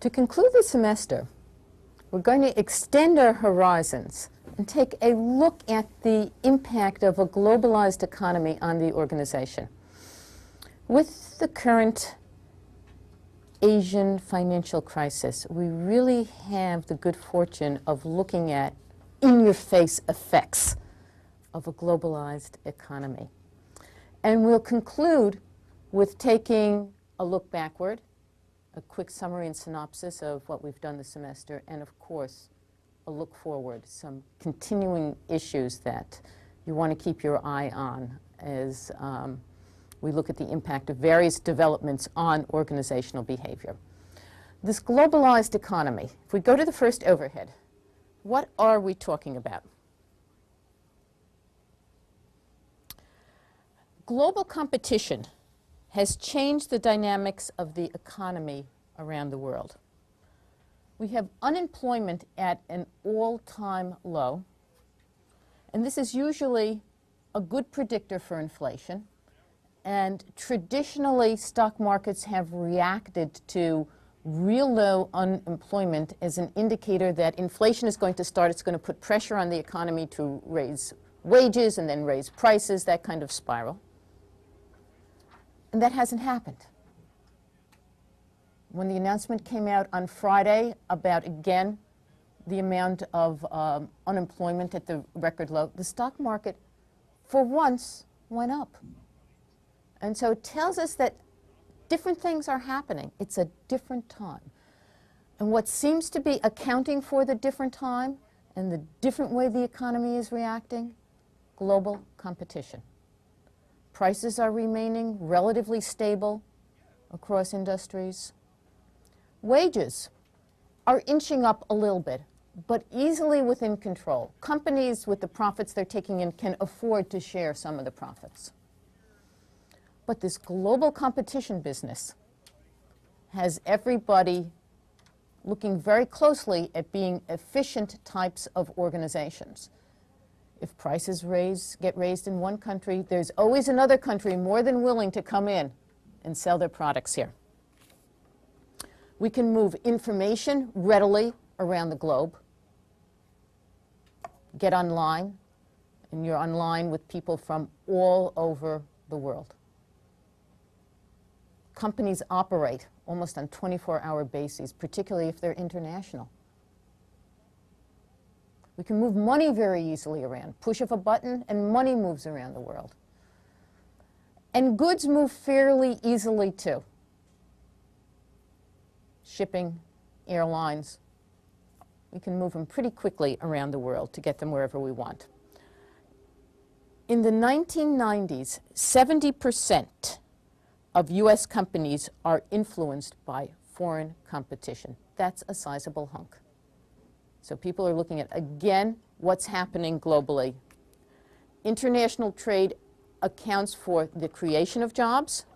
To conclude the semester, we're going to extend our horizons and take a look at the impact of a globalized economy on the organization. With the current Asian financial crisis, we really have the good fortune of looking at in-your-face effects of a globalized economy. And we'll conclude with taking a look backward, a quick summary and synopsis of what we've done this semester, and of course, a look forward, some continuing issues that you want to keep your eye on as we look at the impact of various developments on organizational behavior. This globalized economy, if we go to the first overhead, what are we talking about? Global competition has changed the dynamics of the economy around the world. We have unemployment at an all-time low, and this is usually a good predictor for inflation. And traditionally, stock markets have reacted to real low unemployment as an indicator that inflation is going to start. It's going to put pressure on the economy to raise wages and then raise prices, that kind of spiral. And that hasn't happened. When the announcement came out on Friday about, again, the amount of unemployment at the record low, the stock market, for once, went up. And so it tells us that different things are happening. It's a different time. And what seems to be accounting for the different time and the different way the economy is reacting? Global competition. Prices are remaining relatively stable across industries. Wages are inching up a little bit, but easily within control. Companies with the profits they're taking in can afford to share some of the profits. But this global competition business has everybody looking very closely at being efficient types of organizations. If prices get raised in one country, there's always another country more than willing to come in and sell their products here. We can move information readily around the globe. Get online, and you're online with people from all over the world. Companies operate almost on 24-hour bases, particularly if they're international. We can move money very easily around. Push of a button and money moves around the world. And goods move fairly easily too. Shipping, airlines, we can move them pretty quickly around the world to get them wherever we want. In the 1990s, 70% of U.S. companies are influenced by foreign competition. That's a sizable hunk. So people are looking at, again, what's happening globally. International trade accounts for the creation of jobs.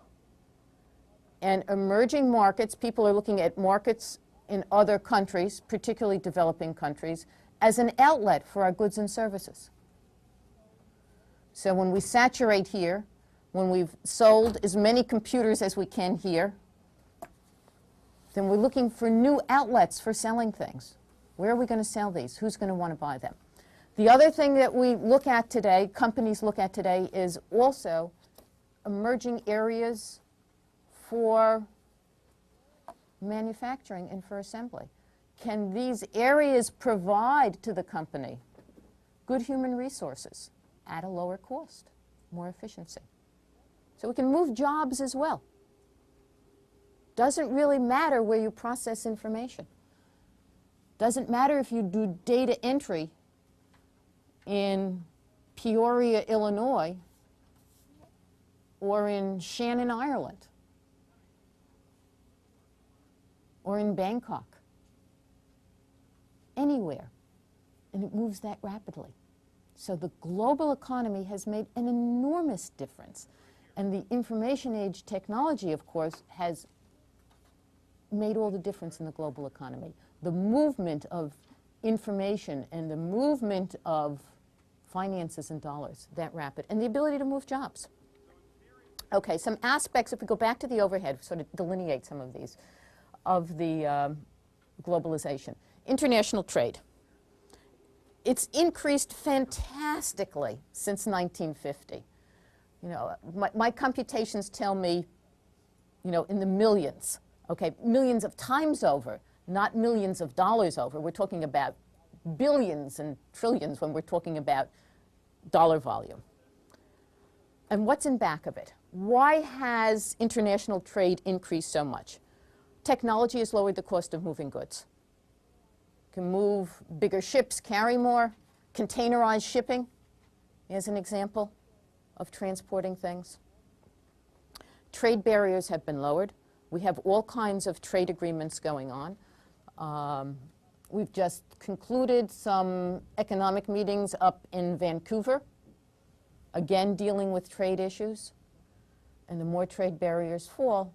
And emerging markets, people are looking at markets in other countries, particularly developing countries, as an outlet for our goods and services. So when we saturate here, when we've sold as many computers as we can here, then we're looking for new outlets for selling things. Where are we going to sell these? Who's going to want to buy them? The other thing that we look at today, companies look at today, is also emerging areas for manufacturing and for assembly. Can these areas provide to the company good human resources at a lower cost, more efficiency? So we can move jobs as well. Doesn't really matter where you process information. Doesn't matter if you do data entry in Peoria, Illinois, or in Shannon, Ireland, or in Bangkok. Anywhere. And it moves that rapidly. So the global economy has made an enormous difference. And the information age technology, of course, has made all the difference in the global economy. The movement of information and the movement of finances and dollars, that rapid, and the ability to move jobs. Okay, some aspects, if we go back to the overhead, sort of delineate some of these, of the globalization. International trade. It's increased fantastically since 1950. You know, my computations tell me, you know, in the millions, okay, millions of times over, not millions of dollars over. We're talking about billions and trillions when we're talking about dollar volume. And what's in back of it? Why has international trade increased so much? Technology has lowered the cost of moving goods. You can move bigger ships, carry more. Containerized shipping is an example of transporting things. Trade barriers have been lowered. We have all kinds of trade agreements going on. We've just concluded some economic meetings up in Vancouver, again dealing with trade issues. And the more trade barriers fall,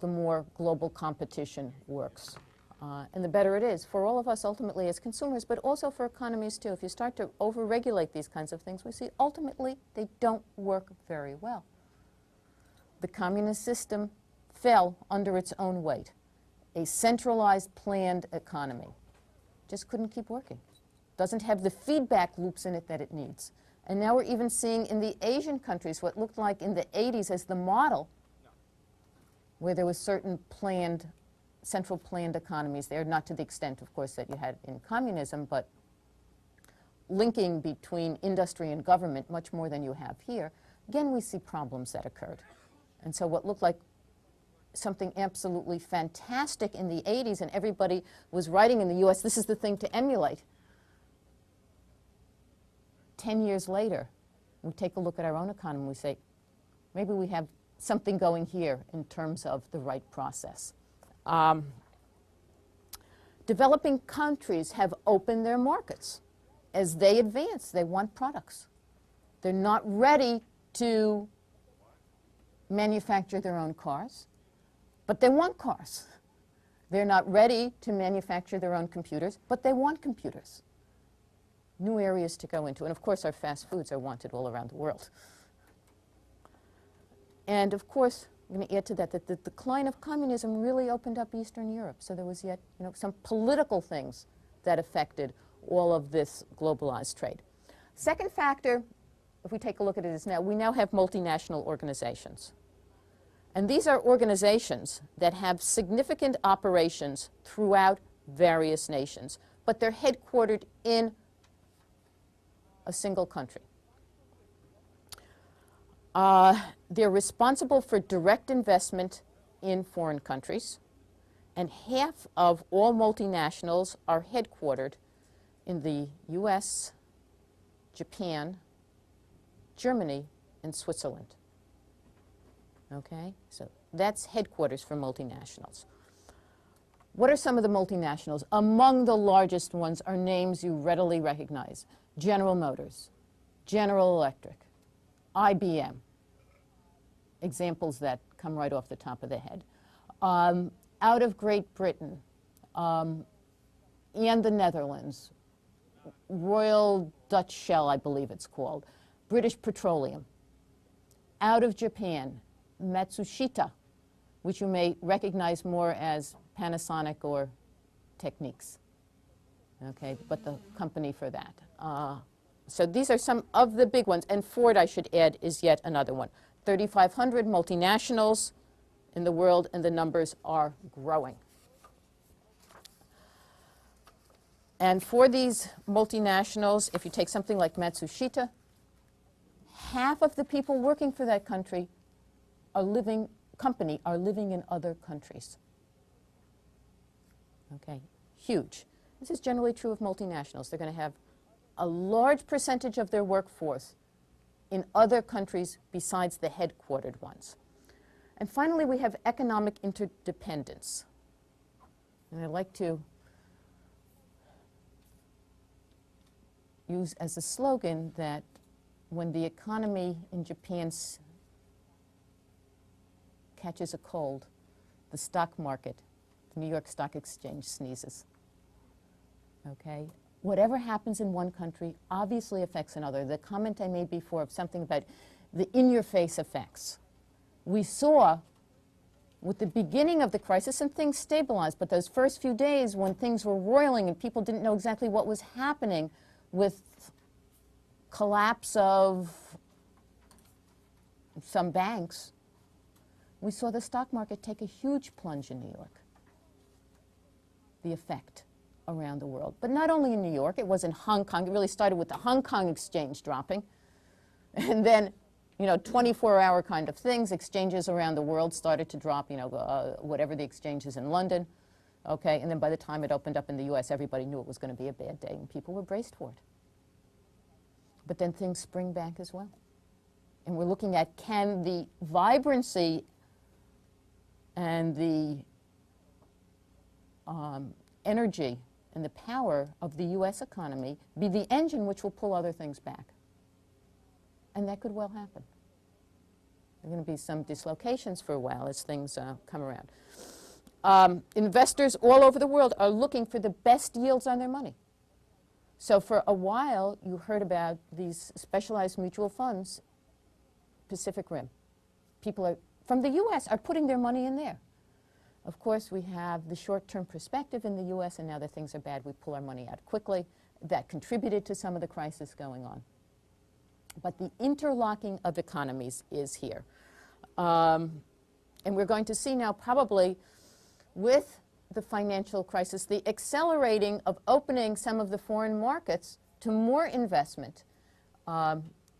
the more global competition works. And the better it is for all of us ultimately as consumers, but also for economies too. If you start to over-regulate these kinds of things, we see ultimately they don't work very well. The communist system fell under its own weight. A centralized, planned economy just couldn't keep working. Doesn't have the feedback loops in it that it needs. And now we're even seeing in the Asian countries what looked like in the 80s as the model, where there was certain planned, central planned economies there, not to the extent, of course, that you had in communism, but linking between industry and government much more than you have here. Again, we see problems that occurred. And so what looked like something absolutely fantastic in the 80s, and everybody was writing in the US, this is the thing to emulate. 10 years later, we take a look at our own economy, we say, maybe we have something going here in terms of the right process. Developing countries have opened their markets. As they advance, they want products. They're not ready to manufacture their own cars, but they want cars. They're not ready to manufacture their own computers, but they want computers. New areas to go into. And of course, our fast foods are wanted all around the world. And of course, I'm going to add to that that the decline of communism really opened up Eastern Europe. So there was yet, you know, some political things that affected all of this globalized trade. Second factor, if we take a look at it, is now we now have multinational organizations. And these are organizations that have significant operations throughout various nations, but they're headquartered in a single country. They're responsible for direct investment in foreign countries, and half of all multinationals are headquartered in the US, Japan, Germany, and Switzerland. Okay, so that's headquarters for multinationals. What are some of the multinationals? Among the largest ones are names you readily recognize. General Motors, General Electric, IBM, examples that come right off the top of the head. Out of Great Britain and the Netherlands, Royal Dutch Shell, I believe it's called, British Petroleum. Out of Japan, Matsushita, which you may recognize more as Panasonic or Techniques, okay, but the company for that. So these are some of the big ones, and Ford, I should add, is yet another one. 3,500 multinationals in the world, and the numbers are growing. And for these multinationals, if you take something like Matsushita, half of the people working for that company are living in other countries. Okay, huge. This is generally true of multinationals. They're going to have a large percentage of their workforce in other countries besides the headquartered ones. And finally, we have economic interdependence. And I like to use as a slogan that when the economy in Japan catches a cold, the stock market, the New York Stock Exchange, sneezes. Okay? Whatever happens in one country obviously affects another. The comment I made before of something about the in-your-face effects. We saw with the beginning of the crisis, and things stabilized, but those first few days when things were roiling and people didn't know exactly what was happening with collapse of some banks, we saw the stock market take a huge plunge in New York. The effect around the world. But not only in New York, it was in Hong Kong. It really started with the Hong Kong exchange dropping. And then, 24-hour kind of things, exchanges around the world started to drop, whatever the exchanges in London. Okay, and then by the time it opened up in the US, everybody knew it was going to be a bad day, and people were braced for it. But then things spring back as well. And we're looking at, can the vibrancy and the energy and the power of the US economy be the engine which will pull other things back? And that could well happen. There are going to be some dislocations for a while as things come around. Investors all over the world are looking for the best yields on their money. So for a while, you heard about these specialized mutual funds, Pacific Rim. People from the US are putting their money in there. Of course, we have the short-term perspective in the US, and now that things are bad, we pull our money out quickly. That contributed to some of the crisis going on. But the interlocking of economies is here. And we're going to see now, probably with the financial crisis, the accelerating of opening some of the foreign markets to more investment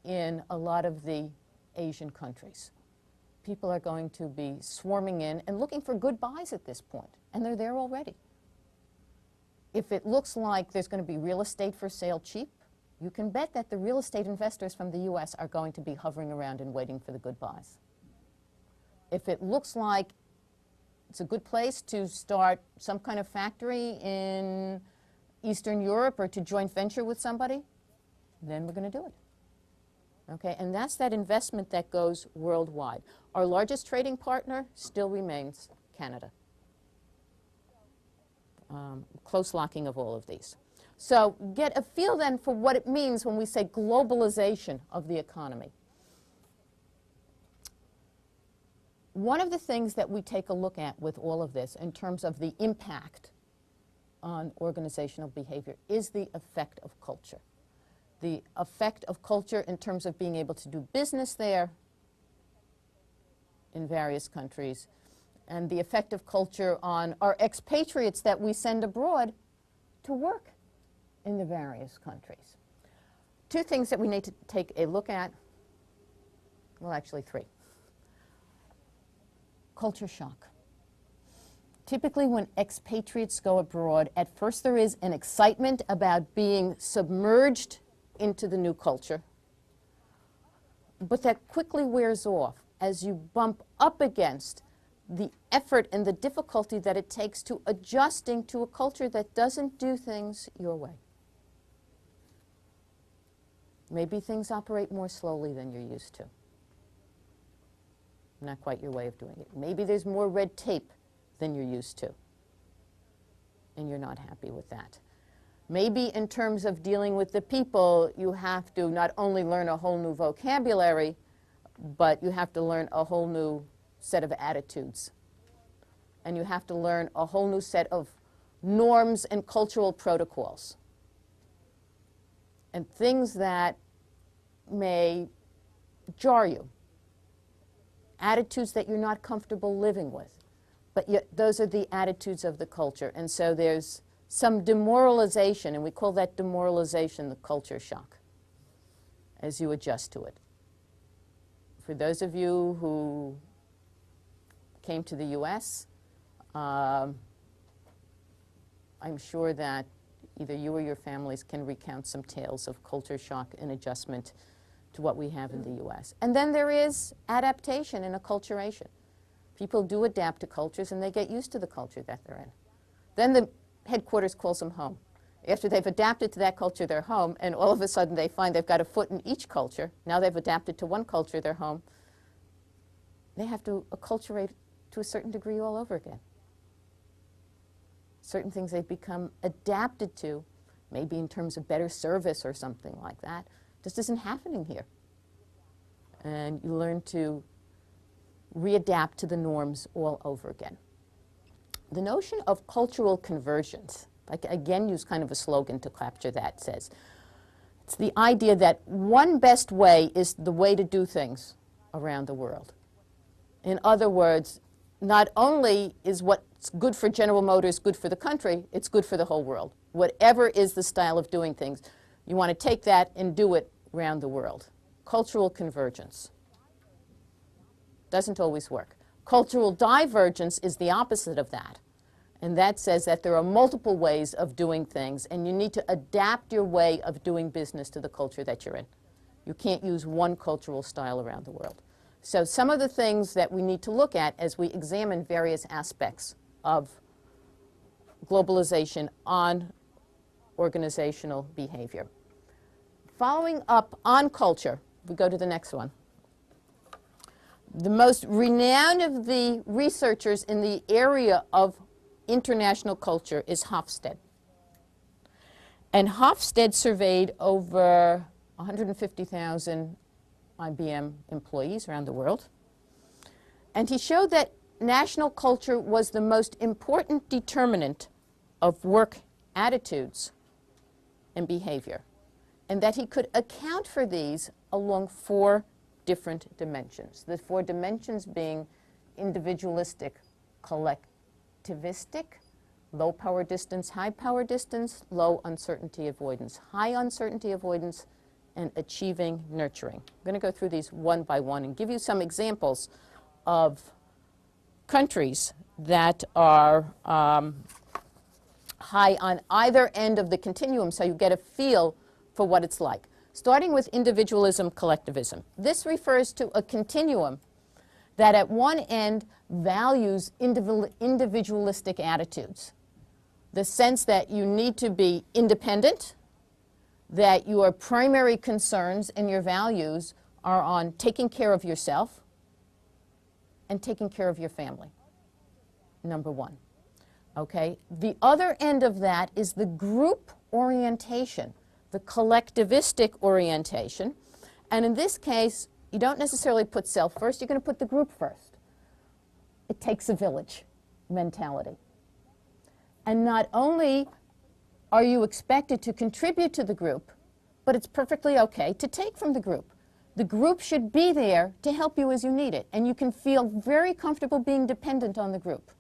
in a lot of the Asian countries. People are going to be swarming in and looking for good buys at this point, and they're there already. If it looks like there's going to be real estate for sale cheap, you can bet that the real estate investors from the US are going to be hovering around and waiting for the good buys. If it looks like it's a good place to start some kind of factory in Eastern Europe or to joint venture with somebody, then we're going to do it. Okay, and that's that investment that goes worldwide. Our largest trading partner still remains Canada. Close locking of all of these. So get a feel then for what it means when we say globalization of the economy. One of the things that we take a look at with all of this in terms of the impact on organizational behavior is the effect of culture. The effect of culture in terms of being able to do business there in various countries, and the effect of culture on our expatriates that we send abroad to work in the various countries. Two things that we need to take a look at, well, actually three. Culture shock. Typically when expatriates go abroad, at first there is an excitement about being submerged into the new culture, but that quickly wears off as you bump up against the effort and the difficulty that it takes to adjusting to a culture that doesn't do things your way. Maybe things operate more slowly than you're used to. Not quite your way of doing it. Maybe there's more red tape than you're used to, and you're not happy with that. Maybe in terms of dealing with the people, you have to not only learn a whole new vocabulary, but you have to learn a whole new set of attitudes. And you have to learn a whole new set of norms and cultural protocols. And things that may jar you. Attitudes that you're not comfortable living with. But yet those are the attitudes of the culture. And so there's some demoralization, and we call that demoralization the culture shock, as you adjust to it. For those of you who came to the US, I'm sure that either you or your families can recount some tales of culture shock and adjustment to what we have in the US. And then there is adaptation and acculturation. People do adapt to cultures and they get used to the culture that they're in. Then the headquarters calls them home. After they've adapted to that culture, they're home, and all of a sudden they find they've got a foot in each culture. Now they've adapted to one culture, they're home. They have to acculturate to a certain degree all over again. Certain things they've become adapted to, maybe in terms of better service or something like that, just isn't happening here. And you learn to readapt to the norms all over again. The notion of cultural convergence, I again use kind of a slogan to capture that, says, it's the idea that one best way is the way to do things around the world. In other words, not only is what's good for General Motors good for the country, it's good for the whole world. Whatever is the style of doing things, you want to take that and do it around the world. Cultural convergence doesn't always work. Cultural divergence is the opposite of that. And that says that there are multiple ways of doing things, and you need to adapt your way of doing business to the culture that you're in. You can't use one cultural style around the world. So some of the things that we need to look at as we examine various aspects of globalization on organizational behavior. Following up on culture, we go to the next one. The most renowned of the researchers in the area of international culture is Hofstede. And Hofstede surveyed over 150,000 IBM employees around the world. And he showed that national culture was the most important determinant of work attitudes and behavior, and that he could account for these along 4 different dimensions. The 4 dimensions being individualistic, collectivistic, low power distance, high power distance, low uncertainty avoidance, high uncertainty avoidance, and achieving nurturing. I'm going to go through these one by one and give you some examples of countries that are high on either end of the continuum, so you get a feel for what it's like. Starting with individualism, collectivism. This refers to a continuum that at one end values individualistic attitudes. The sense that you need to be independent, that your primary concerns and your values are on taking care of yourself and taking care of your family, number one. Okay? The other end of that is the group orientation, the collectivistic orientation. And in this case, you don't necessarily put self first, you're going to put the group first. It takes a village mentality. And not only are you expected to contribute to the group, but it's perfectly okay to take from the group. The group should be there to help you as you need it, and you can feel very comfortable being dependent on the group.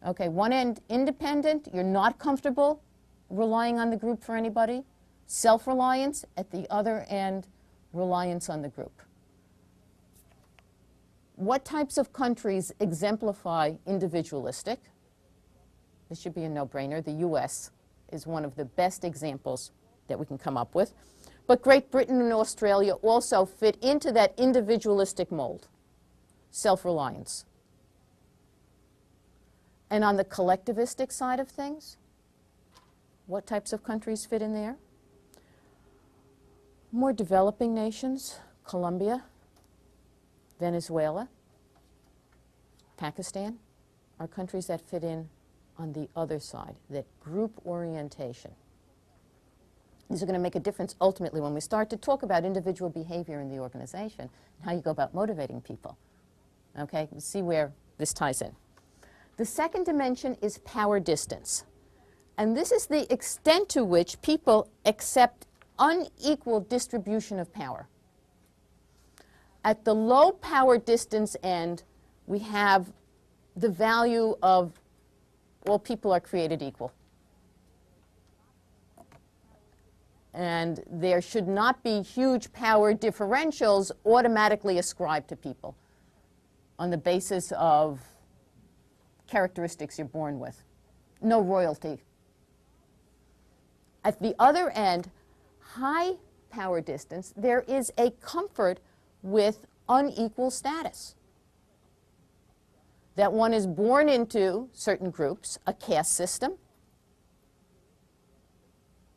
Okay, one end independent, you're not comfortable relying on the group for anybody. Self-reliance, at the other end, reliance on the group. What types of countries exemplify individualistic? This should be a no-brainer. The US is one of the best examples that we can come up with. But Great Britain and Australia also fit into that individualistic mold, self-reliance. And on the collectivistic side of things, what types of countries fit in there? More developing nations, Colombia, Venezuela, Pakistan, are countries that fit in on the other side, that group orientation. These are going to make a difference ultimately when we start to talk about individual behavior in the organization and how you go about motivating people. Okay, we'll see where this ties in. The second dimension is power distance. And this is the extent to which people accept unequal distribution of power. At the low power distance end, we have the value of all people are created equal. And there should not be huge power differentials automatically ascribed to people on the basis of characteristics you're born with. No royalty. At the other end, high power distance, there is a comfort with unequal status. That one is born into certain groups, a caste system,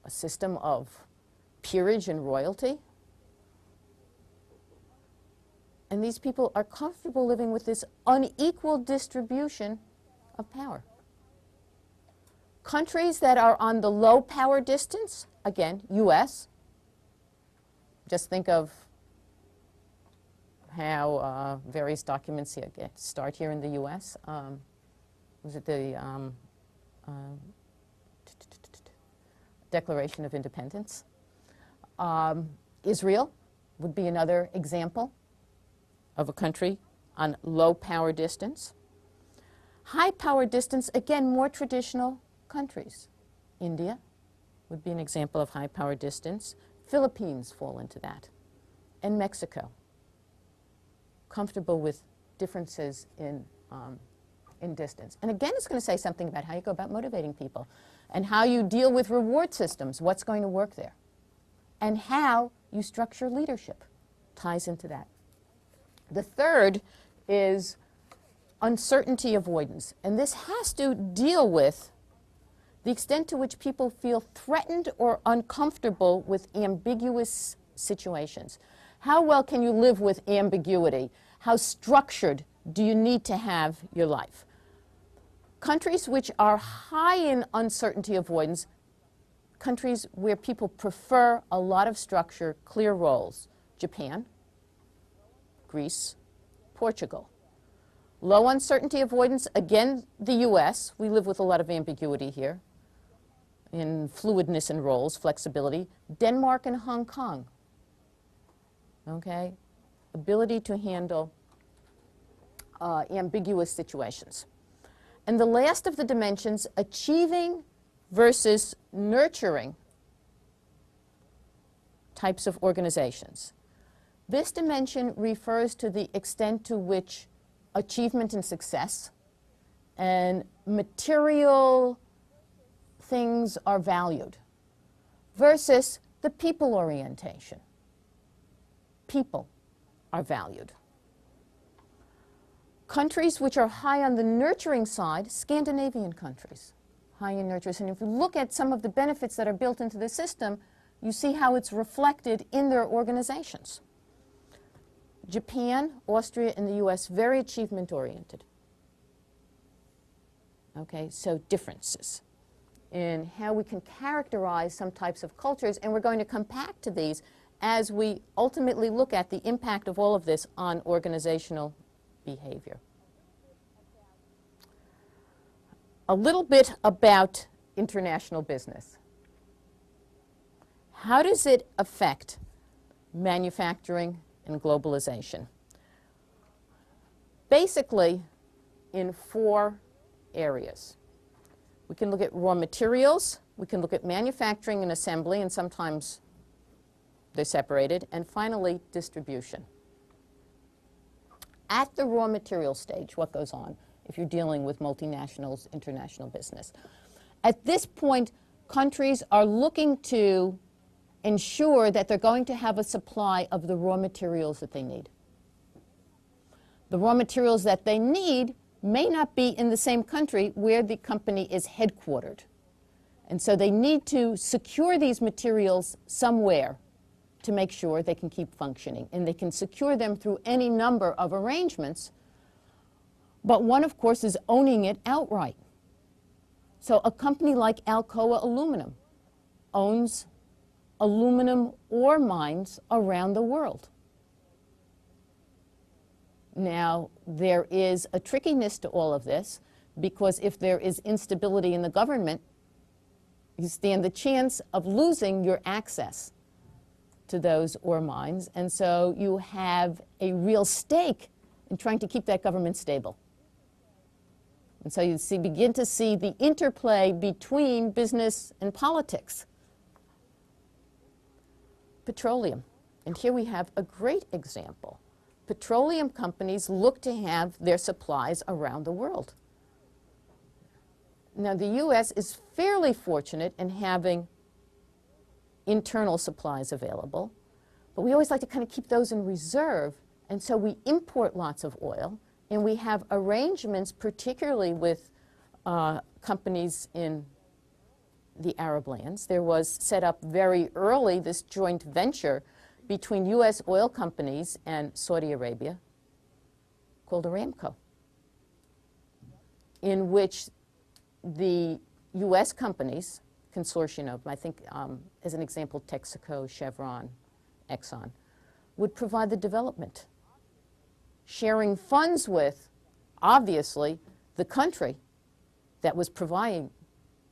a system of peerage and royalty. And these people are comfortable living with this unequal distribution of power. Countries that are on the low power distance, again, US. Just think of how various documents start here in the U.S. Was it the Declaration of Independence? Israel would be another example of a country on low power distance. High power distance, again, more traditional countries. India would be an example of high power distance. Philippines fall into that. And Mexico. Comfortable with differences in distance. And again, it's going to say something about how you go about motivating people and how you deal with reward systems, what's going to work there, and how you structure leadership ties into that. The third is uncertainty avoidance. And this has to deal with the extent to which people feel threatened or uncomfortable with ambiguous situations. How well can you live with ambiguity? How structured do you need to have your life? Countries which are high in uncertainty avoidance, countries where people prefer a lot of structure, clear roles, Japan, Greece, Portugal. Low uncertainty avoidance, again, the US. We live with a lot of ambiguity here in fluidness in roles, flexibility. Denmark and Hong Kong. Okay? Ability to handle ambiguous situations. And the last of the dimensions, achieving versus nurturing types of organizations. This dimension refers to the extent to which achievement and success and material things are valued versus the people orientation. People are valued. Countries which are high on the nurturing side, Scandinavian countries, high in nurturers. And if you look at some of the benefits that are built into the system, you see how it's reflected in their organizations. Japan, Austria, and the US, very achievement-oriented. Okay, so differences in how we can characterize some types of cultures, and we're going to come back to these as we ultimately look at the impact of all of this on organizational behavior. A little bit about international business. How does it affect manufacturing and globalization? Basically, in 4 areas. We can look at raw materials, we can look at manufacturing and assembly, and sometimes they're separated, and finally, distribution. At the raw material stage, what goes on if you're dealing with multinationals, international business? At this point, countries are looking to ensure that they're going to have a supply of the raw materials that they need. The raw materials that they need may not be in the same country where the company is headquartered. And so they need to secure these materials somewhere to make sure they can keep functioning. And they can secure them through any number of arrangements, but one, of course, is owning it outright. So a company like Alcoa Aluminum owns aluminum ore mines around the world. Now, there is a trickiness to all of this, because if there is instability in the government, you stand the chance of losing your access to those ore mines, and so you have a real stake in trying to keep that government stable. And so you begin to see the interplay between business and politics. Petroleum, and here we have a great example. Petroleum companies look to have their supplies around the world. Now, the US is fairly fortunate in having internal supplies available, but we always like to kind of keep those in reserve, and so we import lots of oil, and we have arrangements, particularly with companies in the Arab lands. There was set up very early this joint venture between US oil companies and Saudi Arabia called Aramco, in which the US companies, consortium of, I think, as an example, Texaco, Chevron, Exxon, would provide the development sharing funds with, obviously, the country that was providing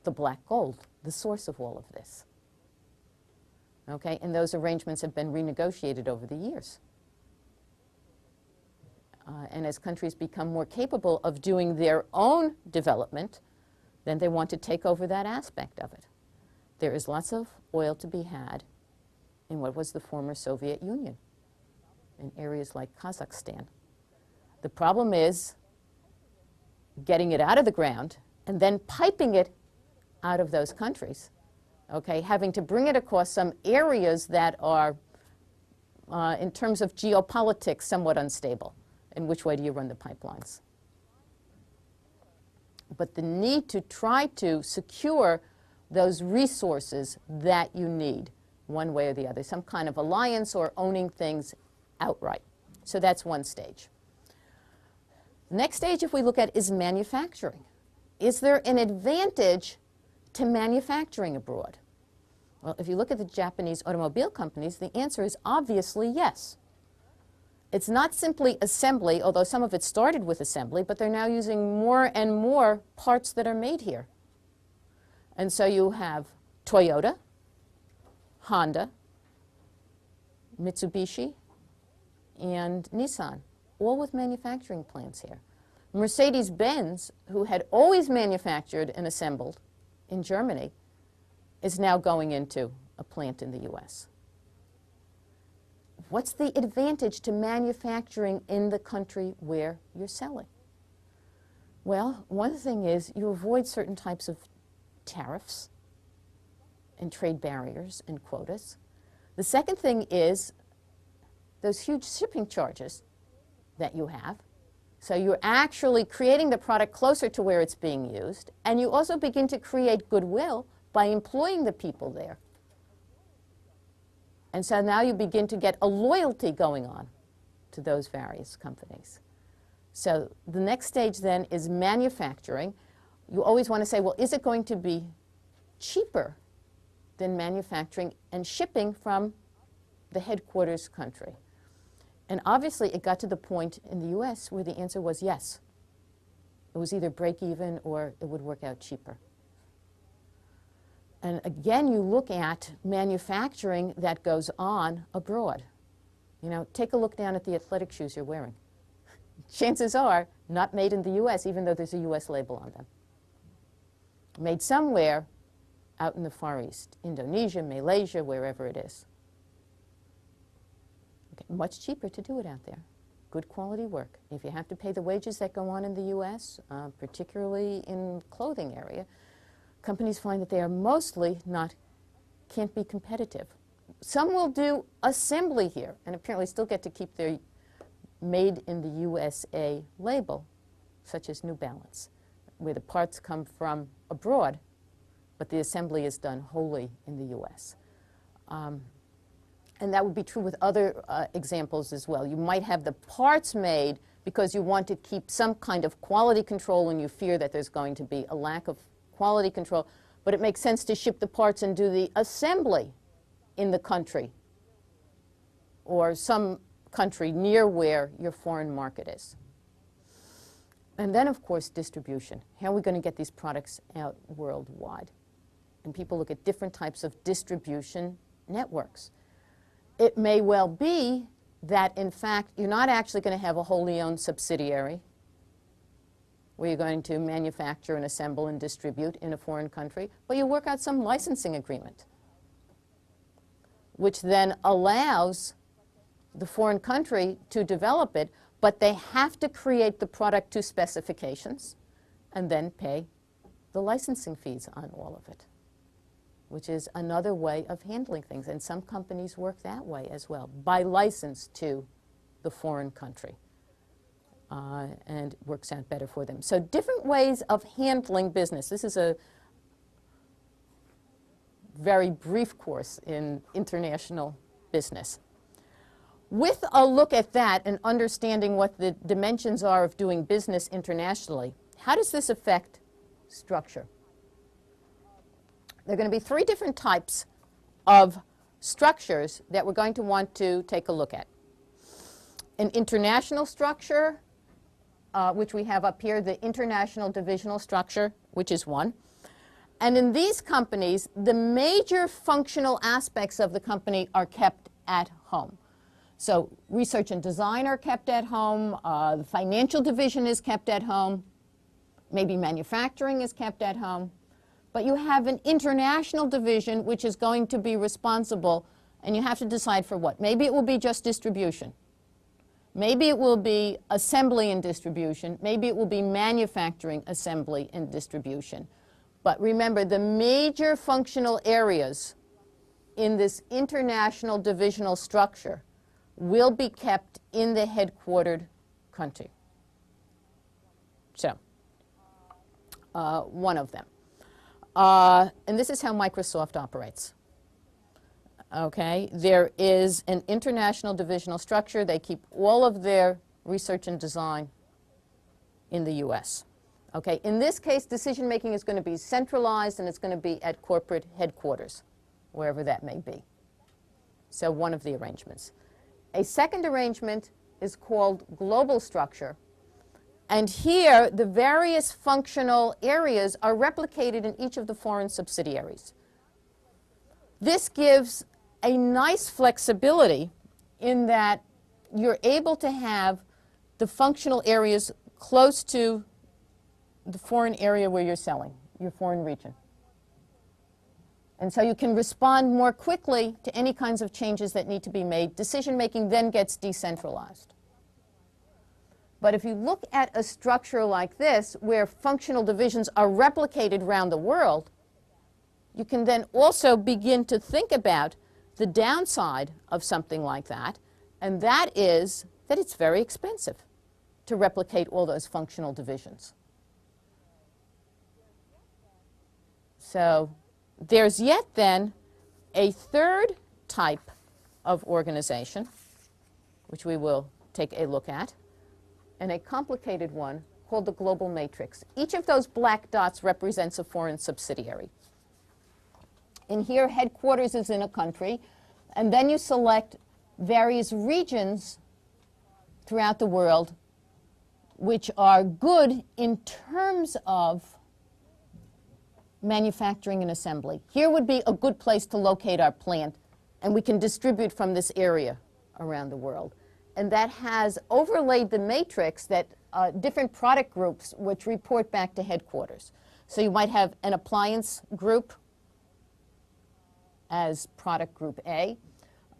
the black gold, the source of all of this. Okay, and those arrangements have been renegotiated over the years. And as countries become more capable of doing their own development, then they want to take over that aspect of it. There is lots of oil to be had in what was the former Soviet Union, in areas like Kazakhstan. The problem is getting it out of the ground and then piping it out of those countries, okay, having to bring it across some areas that are, in terms of geopolitics, somewhat unstable. In which way do you run the pipelines? But the need to try to secure those resources that you need, one way or the other, some kind of alliance or owning things outright. So that's one stage. The next stage, if we look at, is manufacturing. Is there an advantage to manufacturing abroad? Well, if you look at the Japanese automobile companies, the answer is obviously yes. It's not simply assembly, although some of it started with assembly, but they're now using more and more parts that are made here. And so you have Toyota, Honda, Mitsubishi, and Nissan, all with manufacturing plants here. Mercedes-Benz, who had always manufactured and assembled in Germany, is now going into a plant in the US. What's the advantage to manufacturing in the country where you're selling? Well, one thing is you avoid certain types of tariffs and trade barriers and quotas. The second thing is those huge shipping charges that you have. So you're actually creating the product closer to where it's being used, and you also begin to create goodwill by employing the people there. And so now you begin to get a loyalty going on to those various companies. So the next stage then is manufacturing. You always want to say, well, is it going to be cheaper than manufacturing and shipping from the headquarters country? And obviously it got to the point in the US where the answer was yes. It was either break even or it would work out cheaper. And again, you look at manufacturing that goes on abroad. You know, take a look down at the athletic shoes you're wearing. Chances are not made in the US, even though there's a US label on them. Made somewhere out in the Far East, Indonesia, Malaysia, wherever it is. Okay, much cheaper to do it out there. Good quality work. If you have to pay the wages that go on in the US, particularly in the clothing area, companies find that they are mostly can't be competitive. Some will do assembly here and apparently still get to keep their made in the USA label, such as New Balance, where the parts come from abroad, but the assembly is done wholly in the US. And that would be true with other examples as well. You might have the parts made because you want to keep some kind of quality control and you fear that there's going to be a lack of quality control, but it makes sense to ship the parts and do the assembly in the country or some country near where your foreign market is. And then, of course, distribution. How are we going to get these products out worldwide? And people look at different types of distribution networks. It may well be that, in fact, you're not actually going to have a wholly owned subsidiary where you're going to manufacture and assemble and distribute in a foreign country, but you work out some licensing agreement, which then allows the foreign country to develop it, but they have to create the product to specifications and then pay the licensing fees on all of it, which is another way of handling things. And some companies work that way as well, by license to the foreign country. And it works out better for them. So different ways of handling business. This is a very brief course in international business. With a look at that and understanding what the dimensions are of doing business internationally, how does this affect structure? There are going to be three different types of structures that we're going to want to take a look at. an international structure, which we have up here, the international divisional structure, which is one. And in these companies, the major functional aspects of the company are kept at home. So research and design are kept at home, the financial division is kept at home, maybe manufacturing is kept at home. But you have an international division which is going to be responsible, and you have to decide for what. Maybe it will be just distribution. Maybe it will be assembly and distribution. Maybe it will be manufacturing, assembly, and distribution. But remember, the major functional areas in this international divisional structure will be kept in the headquartered country. So, one of them. And this is how Microsoft operates. Okay, there is an international divisional structure. They keep all of their research and design in the US. Okay, in this case, decision making is going to be centralized, and it's going to be at corporate headquarters, wherever that may be. So one of the arrangements. A second arrangement is called global structure. And here, the various functional areas are replicated in each of the foreign subsidiaries. This gives a nice flexibility in that you're able to have the functional areas close to the foreign area where you're selling, your foreign region. And so you can respond more quickly to any kinds of changes that need to be made. Decision-making then gets decentralized. But if you look at a structure like this, where functional divisions are replicated around the world, you can then also begin to think about the downside of something like that, and that is that it's very expensive to replicate all those functional divisions. So there's yet then a third type of organization, which we will take a look at, and a complicated one called the global matrix. Each of those black dots represents a foreign subsidiary. In here, headquarters is in a country, and then you select various regions throughout the world which are good in terms of manufacturing and assembly. Here would be a good place to locate our plant, and we can distribute from this area around the world. And that has overlaid the matrix that different product groups which report back to headquarters. So you might have an appliance group as product group A,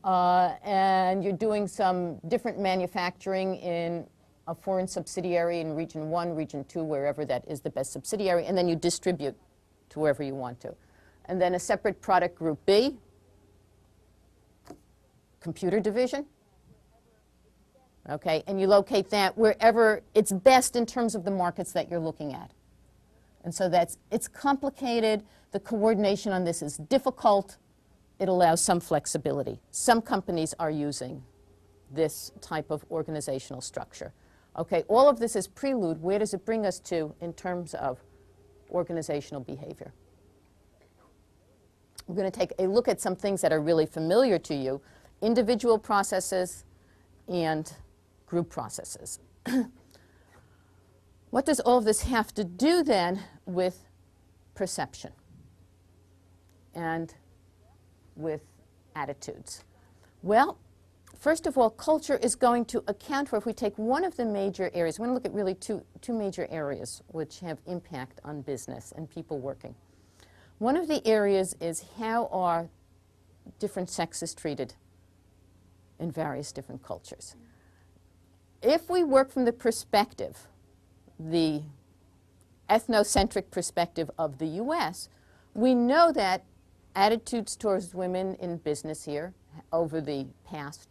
and you're doing some different manufacturing in a foreign subsidiary in region 1, region 2, wherever that is the best subsidiary, and then you distribute to wherever you want to. And then a separate product group B, computer division. Okay, and you locate that wherever it's best in terms of the markets that you're looking at. And so it's complicated. The coordination on this is difficult. It allows some flexibility. Some companies are using this type of organizational structure. Okay, all of this is prelude. Where does it bring us to in terms of organizational behavior? We're going to take a look at some things that are really familiar to you: individual processes and group processes. What does all of this have to do then with perception and with attitudes? Well, first of all, culture is going to account for, if we take one of the major areas, we're going to look at really two major areas which have impact on business and people working. One of the areas is how are different sexes treated in various different cultures. If we work from the perspective, the ethnocentric perspective of the US, we know that attitudes towards women in business here over the past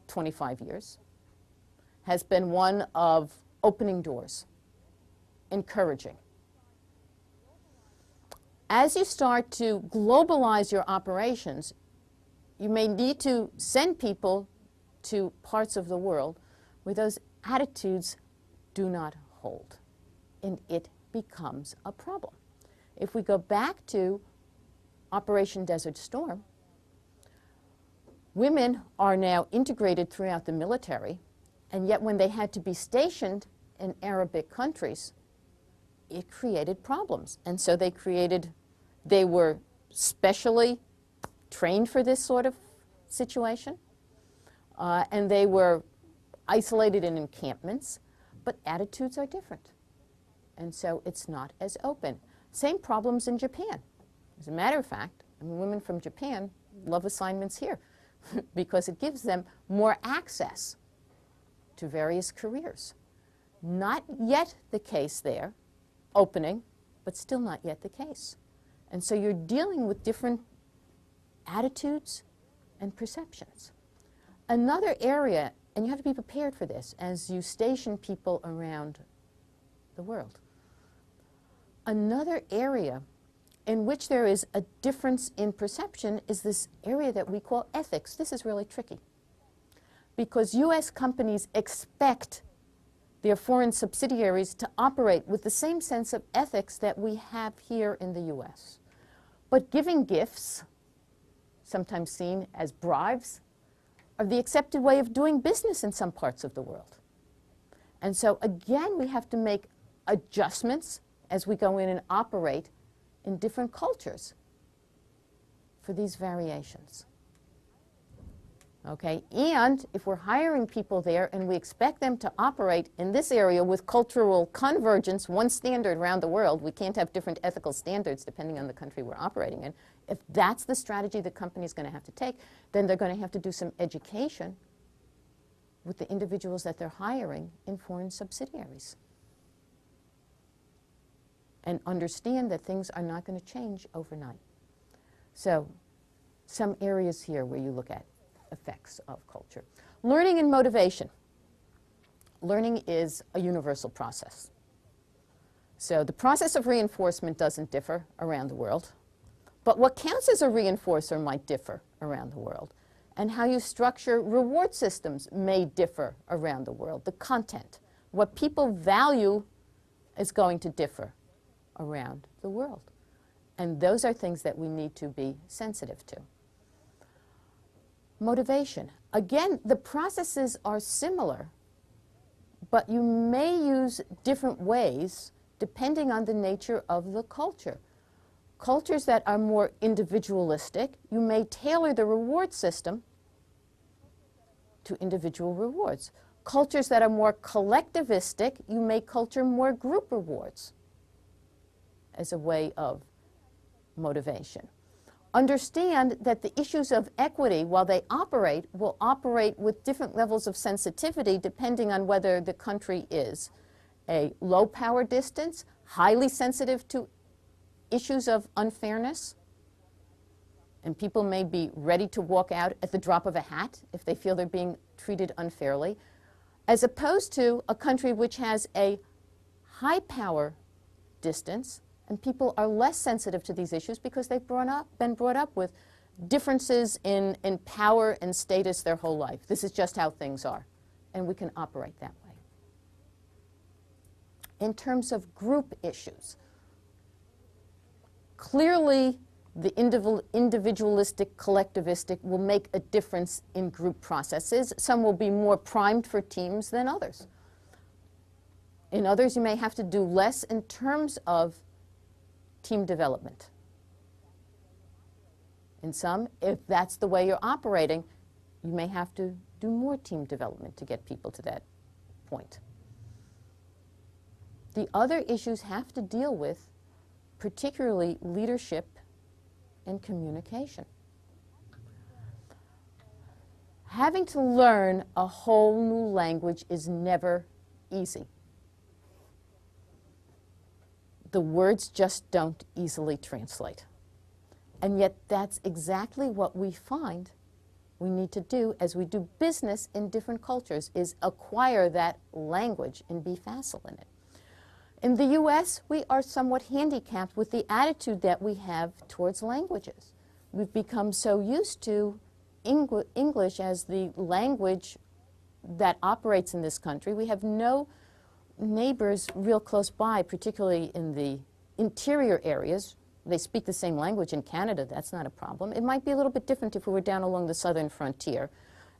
25 years has been one of opening doors, encouraging. As you start to globalize your operations, you may need to send people to parts of the world where those attitudes do not hold, and it becomes a problem. If we go back to Operation Desert Storm, Women are now integrated throughout the military, and yet when they had to be stationed in Arabic countries, it created problems. And so they were specially trained for this sort of situation, and they were isolated in encampments, but attitudes are different. And so it's not as open. Same problems in Japan. As a matter of fact, I mean, women from Japan love assignments here because it gives them more access to various careers. Not yet the case there, opening, but still not yet the case. And so you're dealing with different attitudes and perceptions. Another area, and you have to be prepared for this as you station people around the world. Another area in which there is a difference in perception is this area that we call ethics. This is really tricky because U.S. companies expect their foreign subsidiaries to operate with the same sense of ethics that we have here in the U.S. But giving gifts, sometimes seen as bribes, are the accepted way of doing business in some parts of the world. And so again, we have to make adjustments as we go in and operate in different cultures for these variations. Okay, and if we're hiring people there and we expect them to operate in this area with cultural convergence, one standard around the world, we can't have different ethical standards depending on the country we're operating in. If that's the strategy the company's going to have to take, then they're going to have to do some education with the individuals that they're hiring in foreign subsidiaries and understand that things are not going to change overnight. So some areas here where you look at effects of culture. Learning and motivation. Learning is a universal process. So the process of reinforcement doesn't differ around the world, but what counts as a reinforcer might differ around the world, and how you structure reward systems may differ around the world. The content, what people value, is going to differ around the world. And those are things that we need to be sensitive to. Motivation. Again, the processes are similar, but you may use different ways depending on the nature of the culture. Cultures that are more individualistic, you may tailor the reward system to individual rewards. Cultures that are more collectivistic, you may culture more group rewards as a way of motivation. Understand that the issues of equity, while they operate, will operate with different levels of sensitivity depending on whether the country is a low power distance, highly sensitive to issues of unfairness, and people may be ready to walk out at the drop of a hat if they feel they're being treated unfairly, as opposed to a country which has a high power distance, and people are less sensitive to these issues because they've been brought up with differences in power and status their whole life. This is just how things are, and we can operate that way. In terms of group issues, clearly the individualistic, collectivistic will make a difference in group processes. Some will be more primed for teams than others. In others, you may have to do less in terms of team development. In some, if that's the way you're operating, you may have to do more team development to get people to that point. The other issues have to deal with particularly leadership and communication. Having to learn a whole new language is never easy. The words just don't easily translate. And yet that's exactly what we find we need to do as we do business in different cultures, is acquire that language and be facile in it. In the U.S., we are somewhat handicapped with the attitude that we have towards languages. We've become so used to English as the language that operates in this country. We have no neighbors real close by, particularly in the interior areas, They speak the same language in Canada. That's not a problem. It might be a little bit different if we were down along the southern frontier.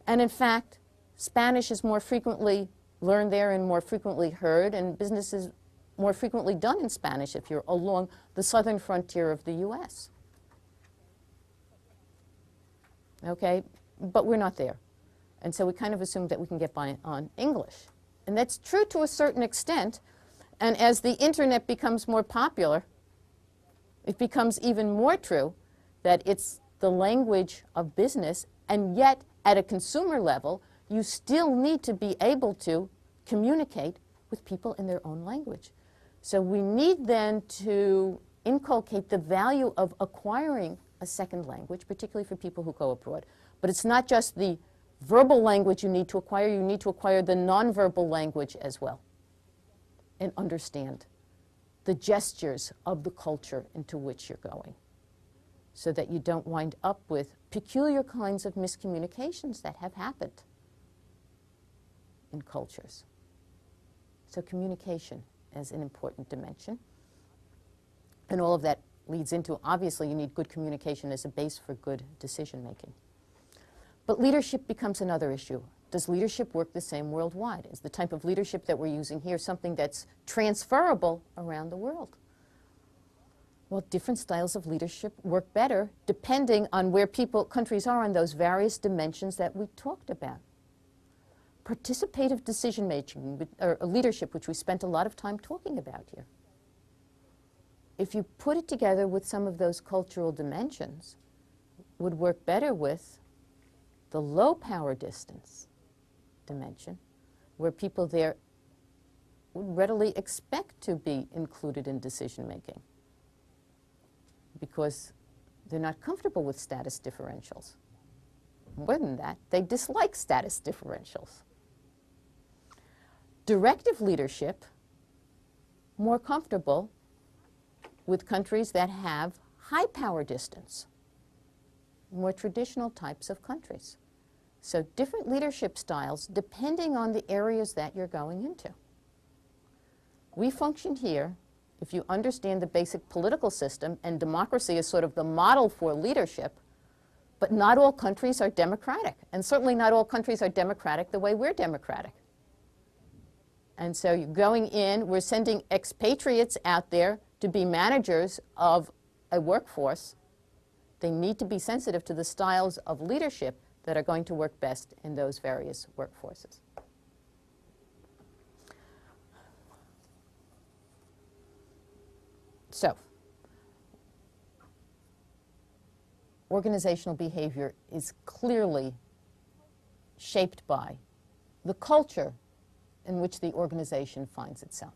And in fact, Spanish is more frequently learned there and more frequently heard, and business is more frequently done in Spanish if you're along the southern frontier of the U.S. Okay? But we're not there. And so we kind of assume that we can get by on English. And that's true to a certain extent. And as the internet becomes more popular, it becomes even more true that it's the language of business, and yet at a consumer level, you still need to be able to communicate with people in their own language. So we need then to inculcate the value of acquiring a second language, particularly for people who go abroad. But it's not just the verbal language you need to acquire the nonverbal language as well, and understand the gestures of the culture into which you're going, so that you don't wind up with peculiar kinds of miscommunications that have happened in cultures. So communication is an important dimension. And all of that leads into, obviously, you need good communication as a base for good decision making. But leadership becomes another issue. Does leadership work the same worldwide? Is the type of leadership that we're using here something that's transferable around the world? Well, different styles of leadership work better depending on where countries are on those various dimensions that we talked about. Participative decision-making, or leadership, which we spent a lot of time talking about here. If you put it together with some of those cultural dimensions, would work better with the low power distance dimension, where people there would readily expect to be included in decision-making because they're not comfortable with status differentials. More than that, they dislike status differentials. Directive leadership, more comfortable with countries that have high power distance, more traditional types of countries. So different leadership styles depending on the areas that you're going into. We function here, if you understand the basic political system, and democracy is sort of the model for leadership, but not all countries are democratic. And certainly not all countries are democratic the way we're democratic. And so you're going in, we're sending expatriates out there to be managers of a workforce. They need to be sensitive to the styles of leadership that are going to work best in those various workforces. So, organizational behavior is clearly shaped by the culture in which the organization finds itself.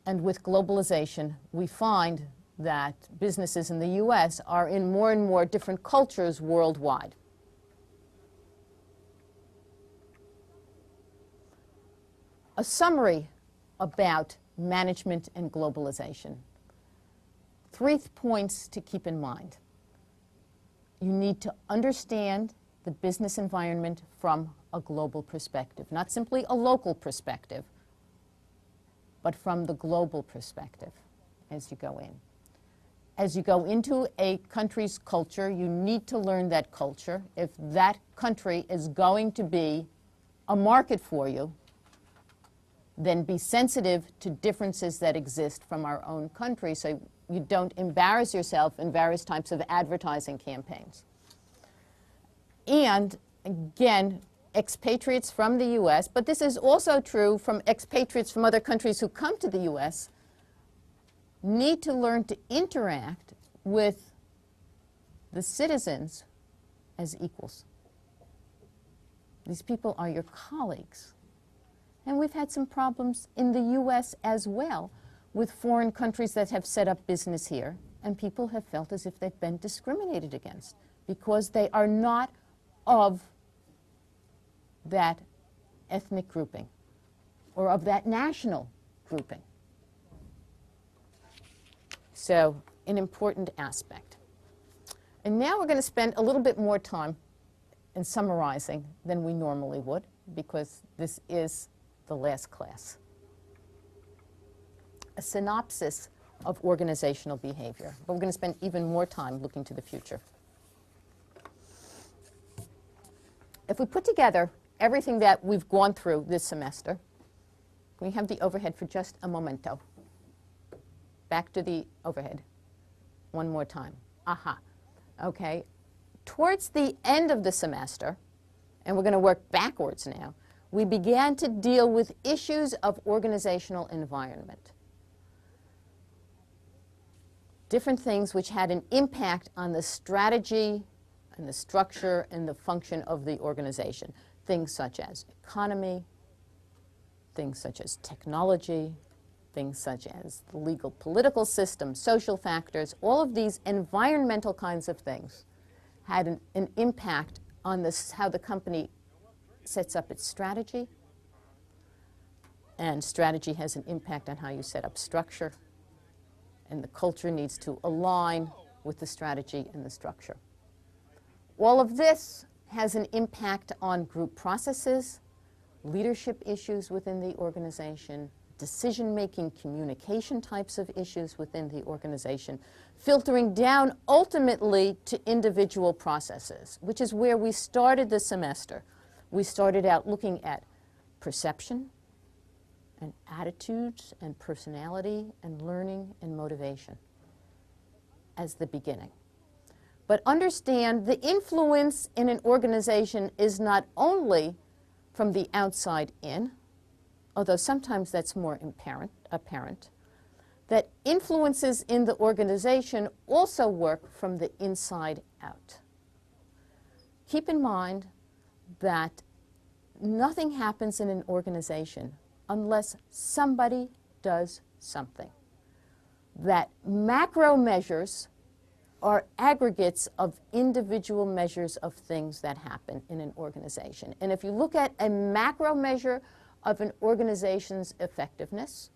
And with globalization, we find that businesses in the US are in more and more different cultures worldwide. A summary about management and globalization. 3 points to keep in mind. You need to understand the business environment from a global perspective, not simply a local perspective, but from the global perspective as you go in. As you go into a country's culture, you need to learn that culture. If that country is going to be a market for you, then be sensitive to differences that exist from our own country so you don't embarrass yourself in various types of advertising campaigns. And again, expatriates from the US, but this is also true from expatriates from other countries who come to the US, need to learn to interact with the citizens as equals. These people are your colleagues. And we've had some problems in the US as well with foreign countries that have set up business here, and people have felt as if they've been discriminated against because they are not of that ethnic grouping or of that national grouping. So, an important aspect. And now we're going to spend a little bit more time in summarizing than we normally would, because this is the last class. A synopsis of organizational behavior. But we're going to spend even more time looking to the future. If we put together everything that we've gone through this semester, we have the overhead for just a momento. Back to the overhead. One more time. Aha. Okay. Towards the end of the semester, and we're going to work backwards now, we began to deal with issues of organizational environment. Different things which had an impact on the strategy and the structure and the function of the organization. Things such as economy, things such as technology, things such as the legal political system, social factors, all of these environmental kinds of things had an impact on this, how the company sets up its strategy, and strategy has an impact on how you set up structure, and the culture needs to align with the strategy and the structure. All of this has an impact on group processes, leadership issues within the organization, decision-making, communication types of issues within the organization, filtering down ultimately to individual processes, which is where we started the semester. We started out looking at perception and attitudes and personality and learning and motivation as the beginning. But understand the influence in an organization is not only from the outside in, although sometimes that's more apparent, that influences in the organization also work from the inside out. Keep in mind that nothing happens in an organization unless somebody does something. That macro measures are aggregates of individual measures of things that happen in an organization. And if you look at a macro measure of an organization's effectiveness,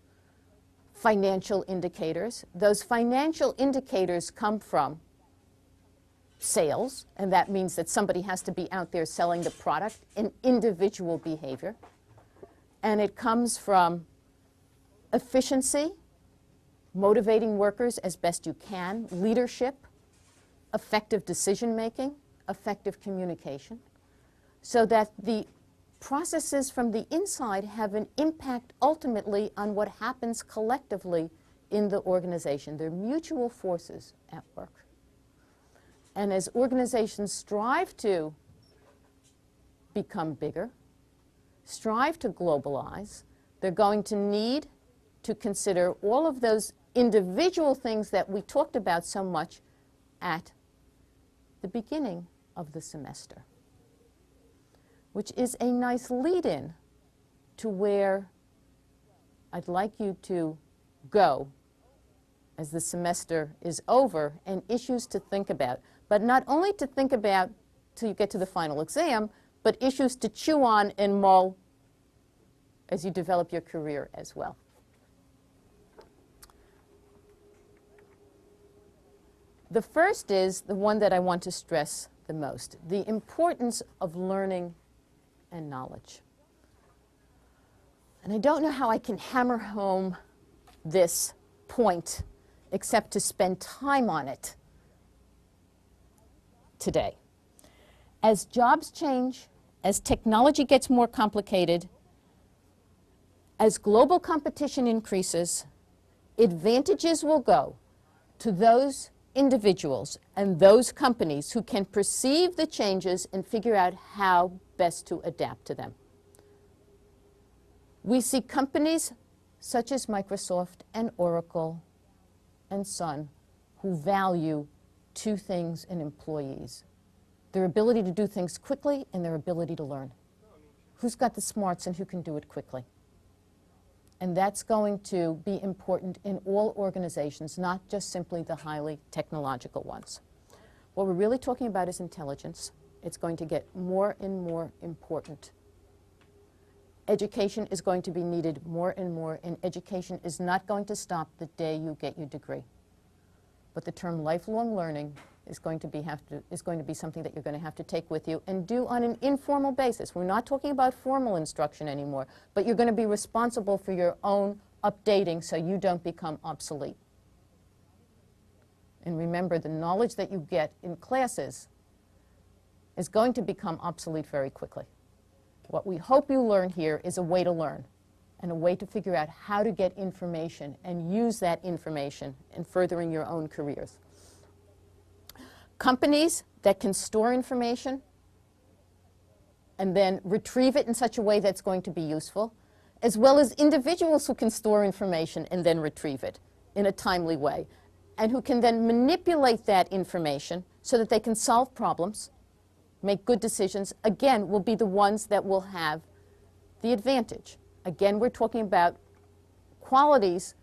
financial indicators, those financial indicators come from sales, and that means that somebody has to be out there selling the product, an individual behavior. And it comes from efficiency, motivating workers as best you can, leadership, effective decision-making, effective communication, so that the processes from the inside have an impact ultimately on what happens collectively in the organization. They're mutual forces at work. And as organizations strive to become bigger, strive to globalize, they're going to need to consider all of those individual things that we talked about so much at the beginning of the semester, which is a nice lead-in to where I'd like you to go as the semester is over, and issues to think about. But not only to think about till you get to the final exam, but issues to chew on and mull as you develop your career as well. The first is the one that I want to stress the most, the importance of learning and knowledge. And I don't know how I can hammer home this point except to spend time on it today. As jobs change, as technology gets more complicated, as global competition increases, advantages will go to those individuals and those companies who can perceive the changes and figure out how best to adapt to them. We see companies such as Microsoft and Oracle and Sun who value two things in employees: their ability to do things quickly and their ability to learn. Who's got the smarts and who can do it quickly? And that's going to be important in all organizations, not just simply the highly technological ones. What we're really talking about is intelligence. It's going to get more and more important. Education is going to be needed more and more, and education is not going to stop the day you get your degree. But the term lifelong learning is going to be something that you're going to have to take with you and do on an informal basis. We're not talking about formal instruction anymore, but you're going to be responsible for your own updating so you don't become obsolete. And remember, the knowledge that you get in classes is going to become obsolete very quickly. What we hope you learn here is a way to learn and a way to figure out how to get information and use that information in furthering your own careers. Companies that can store information and then retrieve it in such a way that's going to be useful, as well as individuals who can store information and then retrieve it in a timely way, and who can then manipulate that information so that they can solve problems, make good decisions, again, will be the ones that will have the advantage. Again, we're talking about qualities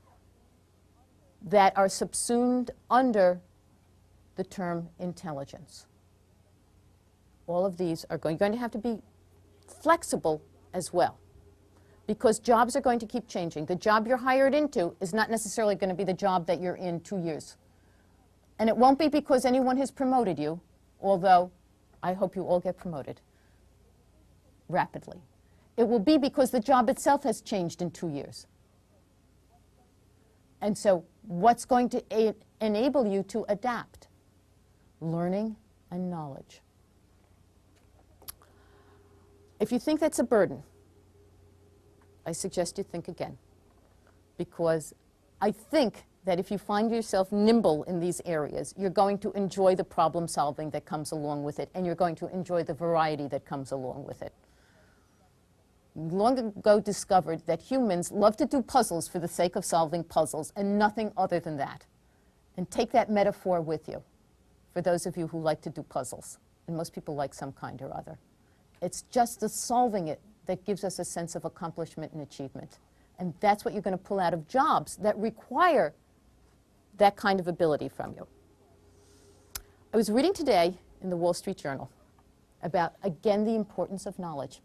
that are subsumed under the term intelligence. All of these are going to have to be flexible as well, because jobs are going to keep changing. The job you're hired into is not necessarily going to be the job that you're in 2 years. And it won't be because anyone has promoted you, although I hope you all get promoted rapidly. It will be because the job itself has changed in 2 years. And so what's going to enable you to adapt? Learning and knowledge. If you think that's a burden, I suggest you think again, because I think that if you find yourself nimble in these areas, you're going to enjoy the problem solving that comes along with it, and you're going to enjoy the variety that comes along with it. Long ago discovered that humans love to do puzzles for the sake of solving puzzles and nothing other than that. And take that metaphor with you, for those of you who like to do puzzles, and most people like some kind or other. It's just the solving it that gives us a sense of accomplishment and achievement. And that's what you're going to pull out of jobs that require that kind of ability from you. I was reading today in the Wall Street Journal about, again, the importance of knowledge.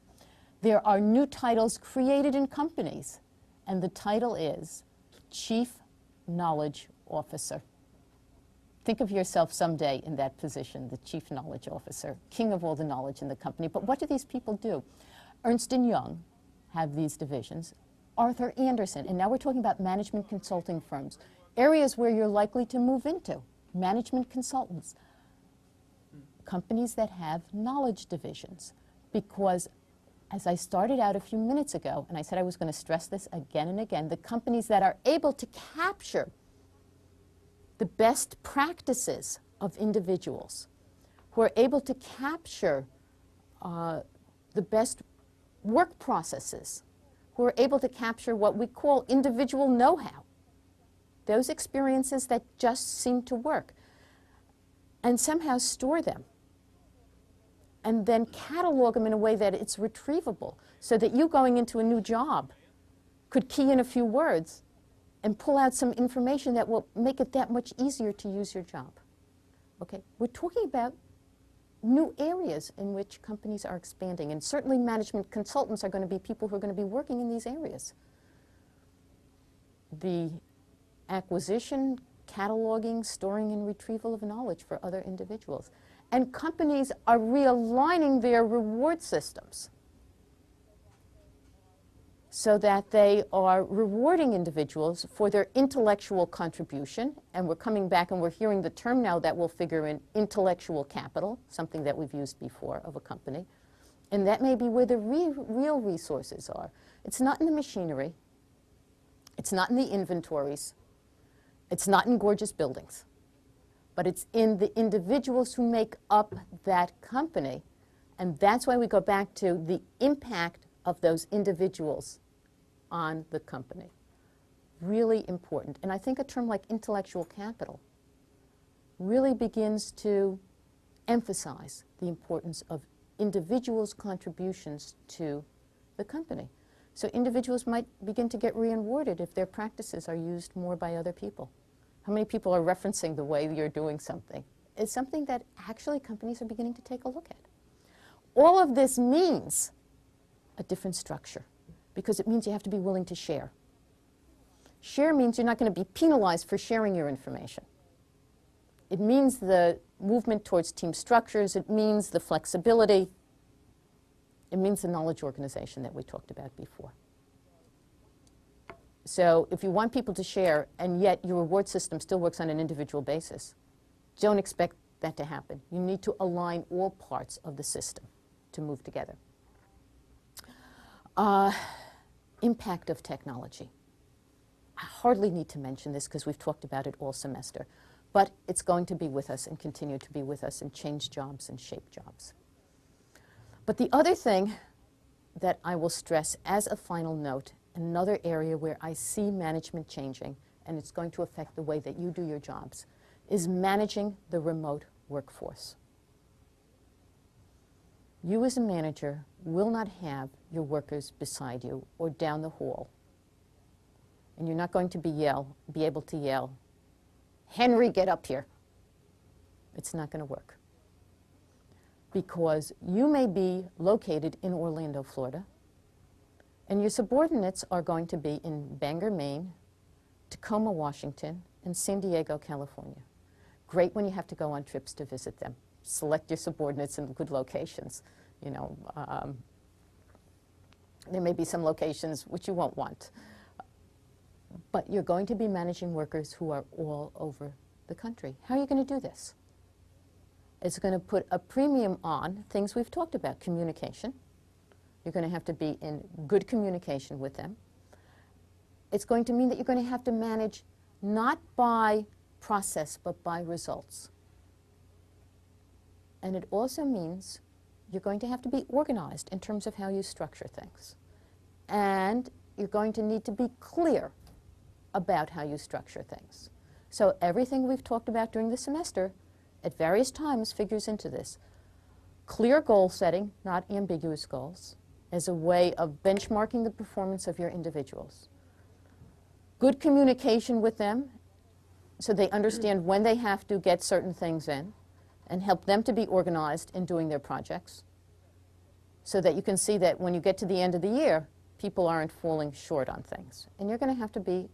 There are new titles created in companies, and the title is Chief Knowledge Officer. Think of yourself someday in that position, the Chief Knowledge Officer, king of all the knowledge in the company. But what do these people do? Ernst & Young have these divisions. Arthur Andersen, and now we're talking about management consulting firms, areas where you're likely to move into, management consultants, companies that have knowledge divisions. Because as I started out a few minutes ago, and I said I was going to stress this again and again, the companies that are able to capture the best practices of individuals, who are able to capture the best work processes, who are able to capture what we call individual know-how, those experiences that just seem to work, and somehow store them, and then catalog them in a way that it's retrievable, so that you going into a new job could key in a few words and pull out some information that will make it that much easier to use your job. Okay, we're talking about new areas in which companies are expanding, and certainly management consultants are going to be people who are going to be working in these areas. The acquisition, cataloging, storing, and retrieval of knowledge for other individuals. And companies are realigning their reward systems so that they are rewarding individuals for their intellectual contribution. And we're coming back and we're hearing the term now that will figure in intellectual capital, something that we've used before of a company. And that may be where the real resources are. It's not in the machinery. It's not in the inventories. It's not in gorgeous buildings. But it's in the individuals who make up that company. And that's why we go back to the impact of those individuals on the company. Really important. And I think a term like intellectual capital really begins to emphasize the importance of individuals' contributions to the company. So individuals might begin to get rewarded if their practices are used more by other people. How many people are referencing the way you're doing something? It's something that actually companies are beginning to take a look at. All of this means a different structure, because it means you have to be willing to share. Share means you're not going to be penalized for sharing your information. It means the movement towards team structures. It means the flexibility. It means the knowledge organization that we talked about before. So if you want people to share, and yet your reward system still works on an individual basis, Don't expect that to happen. You need to align all parts of the system to move together. Impact of technology. I hardly need to mention this because we've talked about it all semester, but it's going to be with us and continue to be with us and change jobs and shape jobs. But the other thing that I will stress as a final note, another area where I see management changing, and it's going to affect the way that you do your jobs, is managing the remote workforce. You as a manager will not have your workers beside you or down the hall. And you're not going to be able to yell, "Henry, get up here." It's not going to work. Because you may be located in Orlando, Florida, and your subordinates are going to be in Bangor, Maine, Tacoma, Washington, and San Diego, California. Great when you have to go on trips to visit them. Select your subordinates in good locations. You know, there may be some locations which you won't want. But you're going to be managing workers who are all over the country. How are you going to do this? It's going to put a premium on things we've talked about, communication. You're going to have to be in good communication with them. It's going to mean that you're going to have to manage not by process, but by results. And it also means you're going to have to be organized in terms of how you structure things. And you're going to need to be clear about how you structure things. So everything we've talked about during the semester at various times figures into this. Clear goal setting, not ambiguous goals, as a way of benchmarking the performance of your individuals. Good communication with them so they understand when they have to get certain things in and help them to be organized in doing their projects so that you can see that when you get to the end of the year, people aren't falling short on things. And you're going to have to be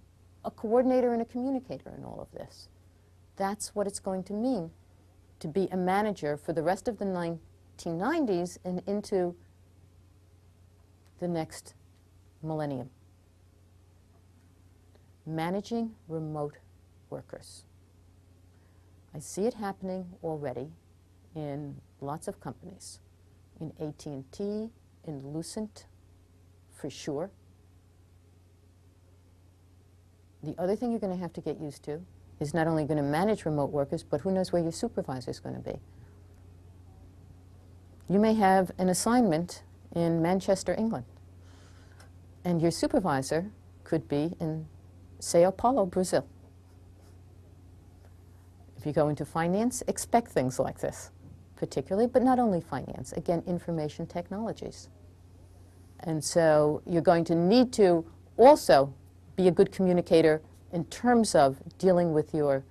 a coordinator and a communicator in all of this. That's what it's going to mean to be a manager for the rest of the 1990s and into the next millennium. Managing remote workers. I see it happening already in lots of companies, in AT&T, in Lucent, for sure. The other thing you're going to have to get used to is not only going to manage remote workers, but who knows where your supervisor is going to be. You may have an assignment in Manchester, England, and your supervisor could be in Sao Paulo, Brazil. If you go into finance, expect things like this, particularly, but not only finance, again, information technologies. And so you're going to need to also be a good communicator in terms of dealing with your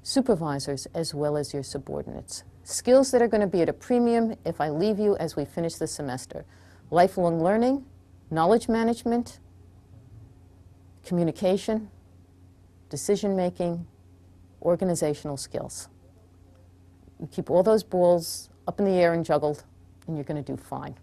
supervisors as well as your subordinates. Skills that are going to be at a premium if I leave you as we finish the semester. Lifelong learning, knowledge management, communication, decision-making, organizational skills. You keep all those balls up in the air and juggled, and you're going to do fine.